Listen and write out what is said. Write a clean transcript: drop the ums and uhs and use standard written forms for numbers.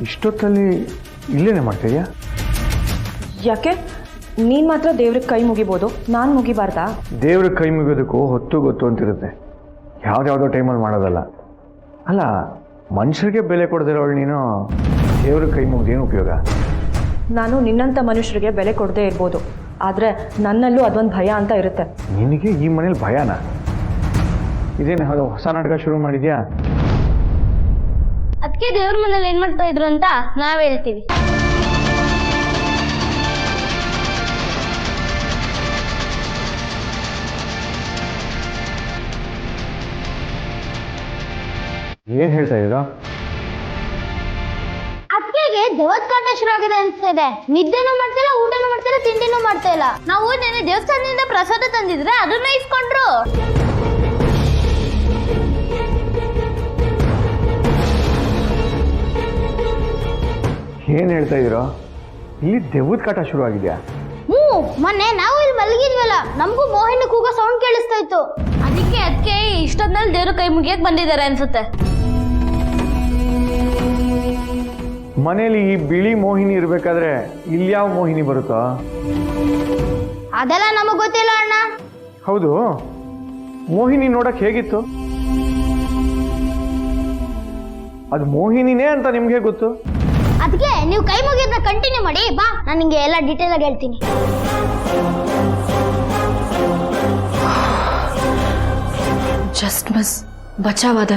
ಇಷ್ಟೊತ್ತಲ್ಲಿ ಇಲ್ಲೇನೆ ಮಾಡ್ತೀಯಾ? ಯಾಕೆ ನೀನು ಮಾತ್ರ ದೇವ್ರಿಗೆ ಕೈ ಮುಗಿಬೋದು, ನಾನು ಮುಗಿಬಾರ್ದಾ? ದೇವ್ರಿಗೆ ಕೈ ಮುಗಿಯೋದಕ್ಕೂ ಹೊತ್ತು ಗೊತ್ತು ಅಂತಿರುತ್ತೆ, ಯಾವುದ್ಯಾವುದೋ ಟೈಮಲ್ಲಿ ಮಾಡೋದಲ್ಲ. ಅಲ್ಲ, ಮನುಷ್ಯರಿಗೆ ಬೆಲೆ ಕೊಡದಿರೋಳು ನೀನು ದೇವ್ರಿಗೆ ಕೈ ಮುಗಿದೇನು ಉಪಯೋಗ? ನಾನು ನಿನ್ನಂಥ ಮನುಷ್ಯರಿಗೆ ಬೆಲೆ ಕೊಡದೇ ಇರ್ಬೋದು, ಆದರೆ ನನ್ನಲ್ಲೂ ಅದೊಂದು ಭಯ ಅಂತ ಇರುತ್ತೆ. ನಿನಗೆ ಈ ಮನೇಲಿ ಭಯನಾ? ಇದೇನು ಹೊಸ ನಾಟಕ ಶುರು ಮಾಡಿದ್ಯಾ? ಅದಕ್ಕೆ ದೇವ್ರ ಮನೇಲಿ ಏನ್ ಮಾಡ್ತಾ ಇದ್ರು ಅಂತ ನಾವ್ ಹೇಳ್ತೀವಿ. ಏನ್ ಹೇಳ್ತಾ ಇದ್ದೀರಾ? ಅದಕ್ಕೆ ದೇವತ್ ಕಾಟ ಶುರು ಆಗಿದೆ ಅನ್ಸ್ತಿದೆ. ನಿದ್ದೆನೂ ಮಾಡ್ತಿಲ್ಲ, ಊಟನೂ ಮಾಡ್ತಿಲ್ಲ, ತಿಂಡಿನೂ ಮಾಡ್ತಾ ಇಲ್ಲ. ನಾವು ನೆನೆ ದೇವಸ್ಥಾನದಿಂದ ಪ್ರಸಾದ ತಂದಿದ್ರೆ ಅದನ್ನ ಇಸ್ಕೊಂಡ್ರು. ಏನ್ ಹೇಳ್ತಾ ಇದ್ದೀರಾ? ಇಲ್ಲಿ ದೆವ್ವದ ಕಾಟ ಶುರು ಆಗಿದ್ಯಾ? ಮೊನ್ನೆ ನಾವು ಇಲ್ಲಿ ಮಲಗಿದ್ವಲ್ಲ, ನಮಗೂ ಮೋಹಿನಿ ಕೂಗೋ ಸೌಂಡ್ ಕೇಳಿಸ್ತಾ ಇತ್ತು. ಅದಕ್ಕೆ ಇಷ್ಟೊತ್ನಲ್ಲಿ ದೇವ್ರ ಕೈ ಮುಗಿಯಕ್ ಬಂದಿದ್ದಾರೆ ಅನ್ಸುತ್ತೆ. ಮನೇಲಿ ಈ ಬಿಳಿ ಮೋಹಿನಿ ಇರ್ಬೇಕಾದ್ರೆ ಇಲ್ಲಿ ಯಾವ ಮೋಹಿನಿ ಬರುತ್ತೋ? ಅದೆಲ್ಲ ನಮಗ್ ಗೊತ್ತಿಲ್ಲ ಅಣ್ಣ. ಹೌದು, ಮೋಹಿನಿ ನೋಡಕ್ ಹೇಗಿತ್ತು? ಅದು ಮೋಹಿನಿನೇ ಅಂತ ನಿಮ್ಗೆ ಗೊತ್ತು? ಅದಕ್ಕೆ ನೀವು ಕೈ ಮುಗಿಯೋದನ್ನ ಕಂಟಿನ್ಯೂ ಮಾಡಿ ಬಾ, ನಾನು ನಿಂಗೆ ಎಲ್ಲ ಡೀಟೇಲ್ ಆಗಿ ಹೇಳ್ತೀನಿ. Just miss, ಬಚಾವಾದ.